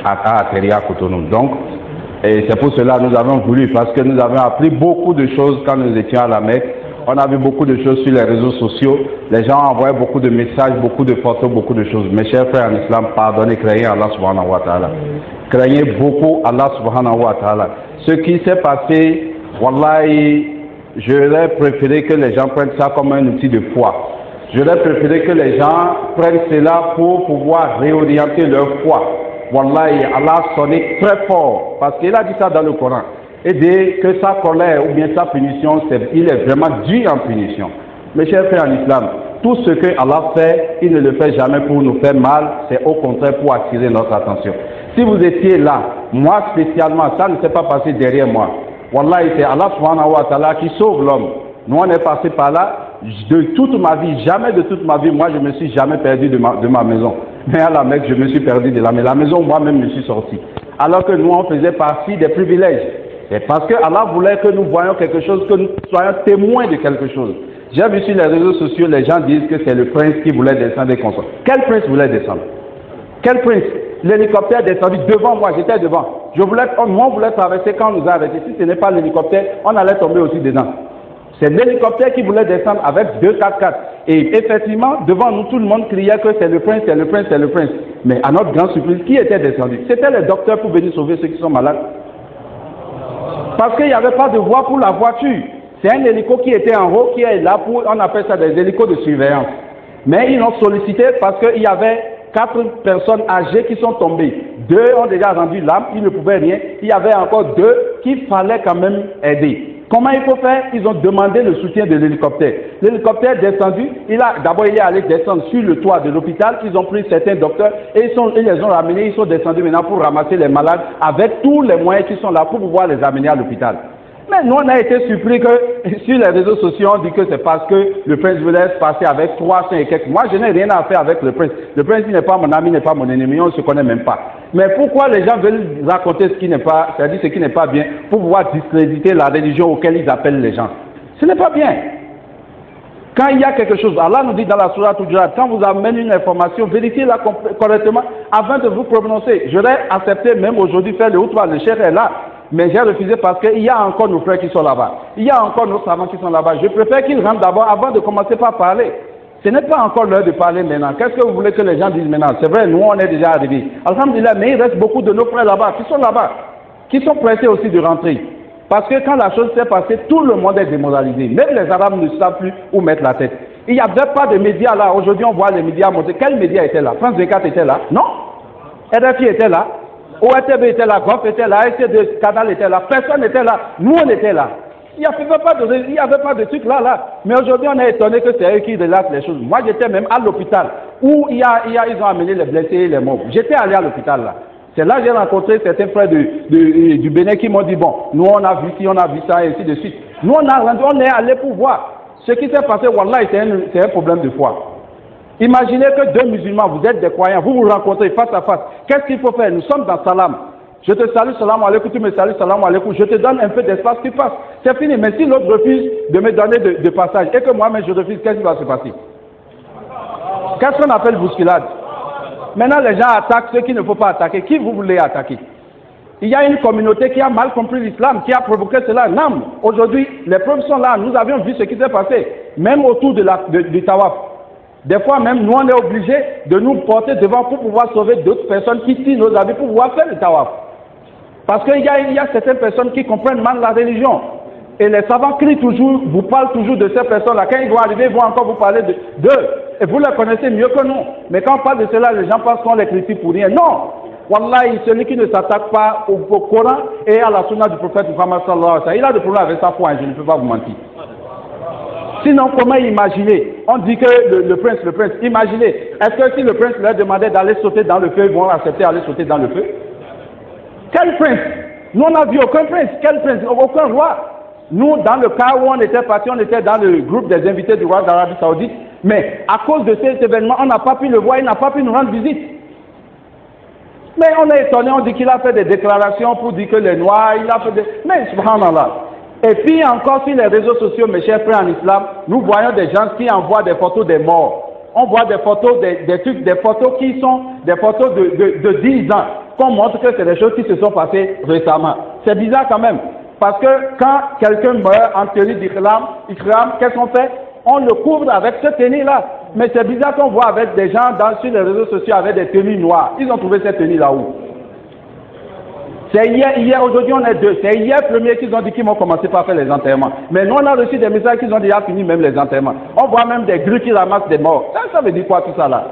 À atterrir à Cotonou. Donc, et c'est pour cela que nous avons voulu, parce que nous avons appris beaucoup de choses quand nous étions à la Mecque. On a vu beaucoup de choses sur les réseaux sociaux. Les gens envoyaient beaucoup de messages, beaucoup de photos, beaucoup de choses. Mes chers frères en islam, pardonnez, craignez Allah subhanahu wa ta'ala. Craignez beaucoup Allah subhanahu wa ta'ala. Ce qui s'est passé, wallahi, j'aurais préféré que les gens prennent ça comme un outil de foi. J'aurais préféré que les gens prennent cela pour pouvoir réorienter leur foi. Wallahi, Allah a sonné très fort, parce qu'il a dit ça dans le Coran. Et dit que sa colère ou bien sa punition, il est vraiment dû en punition. Mes chers frères en islam, tout ce que Allah fait, il ne le fait jamais pour nous faire mal, c'est au contraire pour attirer notre attention. Si vous étiez là, moi spécialement, ça ne s'est pas passé derrière moi. Wallahi, c'est Allah subhanahu wa ta'ala qui sauve l'homme. Nous on est passé par là, de toute ma vie, jamais de toute ma vie, moi je ne me suis jamais perdu de ma maison. Mais à la Mecque, je me suis perdu de la maison, moi-même je suis sorti. Alors que nous on faisait partie des privilèges. C'est parce que Allah voulait que nous voyions quelque chose, que nous soyons témoins de quelque chose. J'ai vu sur les réseaux sociaux, les gens disent que c'est le prince qui voulait descendre et consommer. Quel prince voulait descendre? Quel prince? L'hélicoptère est descendu devant moi, j'étais devant. Moi, on voulait traverser quand on nous a arrêtés. Si ce n'est pas l'hélicoptère, on allait tomber aussi dedans. C'est l'hélicoptère qui voulait descendre avec 2 4x4. Et effectivement, devant nous, tout le monde criait que c'est le prince, c'est le prince, c'est le prince. Mais à notre grand surprise, qui était descendu? C'était les docteurs pour venir sauver ceux qui sont malades. Parce qu'il n'y avait pas de voie pour la voiture. C'est un hélico qui était en haut, qui est là pour, on appelle ça des hélicos de surveillance. Mais ils l'ont sollicité parce qu'il y avait 4 personnes âgées qui sont tombées. 2 ont déjà rendu l'âme, ils ne pouvaient rien. Il y avait encore 2 qu'il fallait quand même aider. Comment il faut faire? Ils ont demandé le soutien de l'hélicoptère. L'hélicoptère est descendu, d'abord il est allé descendre sur le toit de l'hôpital, ils ont pris certains docteurs et ils les ont ramenés, ils sont descendus maintenant pour ramasser les malades avec tous les moyens qui sont là pour pouvoir les amener à l'hôpital. Mais nous on a été surpris que sur les réseaux sociaux on dit que c'est parce que le prince voulait se passer avec 300 et quelques. Moi je n'ai rien à faire avec le prince. Le prince n'est pas mon ami, n'est pas mon ennemi, on ne se connaît même pas. Mais pourquoi les gens veulent raconter ce qui n'est pas, c'est-à-dire ce qui n'est pas bien, pour pouvoir discréditer la religion auquel ils appellent les gens? Ce n'est pas bien. Quand il y a quelque chose, Allah nous dit dans la Sourate Hujurat, quand vous amenez une information, vérifiez-la correctement avant de vous prononcer. J'aurais accepté même aujourd'hui faire le Houtba, le Cheikh est là. Mais j'ai refusé parce qu'il y a encore nos frères qui sont là-bas. Il y a encore nos savants qui sont là-bas. Je préfère qu'ils rentrent d'abord avant de commencer par parler. Ce n'est pas encore l'heure de parler maintenant. Qu'est-ce que vous voulez que les gens disent maintenant? C'est vrai, nous on est déjà arrivés. Alhamdulillah, mais il reste beaucoup de nos frères là-bas, qui sont là-bas, qui sont pressés aussi de rentrer. Parce que quand la chose s'est passée, tout le monde est démoralisé. Même les Arabes ne savent plus où mettre la tête. Il n'y avait pas de médias là. Aujourd'hui, on voit les médias monter. Quels médias étaient là? France 24 était là? Non. RFI était là? ORTV était là, GOF était là, SC2 Canal était là, personne n'était là, nous on était là. Il n'y avait pas de truc là. Mais aujourd'hui on est étonné que c'est eux qui relatent les choses. Moi j'étais même à l'hôpital où ils ont amené les blessés et les morts. J'étais allé à l'hôpital là. C'est là que j'ai rencontré certains frères du Bénin qui m'ont dit bon, nous on a vu ci, on a vu ça et ainsi de suite. Nous on est allé pour voir. Ce qui s'est passé, wallah, c'est un problème de foi. Imaginez que 2 musulmans, vous êtes des croyants, vous vous rencontrez face à face. Qu'est-ce qu'il faut faire? Nous sommes dans salam. Je te salue, salam alaikum, tu me salues, salam alaikum. Je te donne un peu d'espace, tu passes. C'est fini. Mais si l'autre refuse de me donner de passage et que moi-même je refuse, qu'est-ce qui va se passer? Qu'est-ce qu'on appelle bousculade? Maintenant, les gens attaquent ceux qu'il ne faut pas attaquer. Qui vous voulez attaquer? Il y a une communauté qui a mal compris l'islam, qui a provoqué cela. Non, aujourd'hui, les preuves sont là. Nous avions vu ce qui s'est passé, même autour du tawaf. Des fois même, nous on est obligés de nous porter devant pour pouvoir sauver d'autres personnes qui tirent nos habits pour pouvoir faire le tawaf. Parce qu'il y a certaines personnes qui comprennent mal la religion. Et les savants crient toujours, vous parlent toujours de ces personnes-là. Quand ils vont arriver, ils vont encore vous parler d'eux. Et vous les connaissez mieux que nous. Mais quand on parle de cela, les gens pensent qu'on les critique pour rien. Non! Wallahi, celui qui ne s'attaque pas au Coran et à la sunna du prophète Muhammad sallallahu alayhi wa sallam, il a des problèmes avec sa foi, je ne peux pas vous mentir. Sinon, comment imaginer? On dit que le prince, imaginez, est-ce que si le prince leur demandait d'aller sauter dans le feu, ils vont accepter d'aller sauter dans le feu? Quel prince? Nous, on n'a vu aucun prince. Quel prince? Aucun roi. Nous, dans le cas où on était parti, on était dans le groupe des invités du roi d'Arabie Saoudite, mais à cause de cet événement, on n'a pas pu le voir, il n'a pas pu nous rendre visite. Mais on est étonné, on dit qu'il a fait des déclarations pour dire que les Noirs, il a fait des... Mais subhanallah, Et puis encore sur les réseaux sociaux, mes chers frères en islam, nous voyons des gens qui envoient des photos des morts. On voit des photos, des trucs, des photos qui sont des photos de 10 ans, qu'on montre que c'est des choses qui se sont passées récemment. C'est bizarre quand même, parce que quand quelqu'un meurt en tenue d'Ikram, qu'est-ce qu'on fait? On le couvre avec ce tenue-là. Mais c'est bizarre qu'on voit avec des gens sur les réseaux sociaux avec des tenues noires. Ils ont trouvé cette tenue là où? C'est hier, aujourd'hui on est deux. C'est hier premier qu'ils ont dit qu'ils vont commencer par faire les enterrements. Mais nous on a reçu des messages qu'ils ont déjà fini même les enterrements. On voit même des grues qui ramassent des morts. Ça veut dire quoi tout ça là?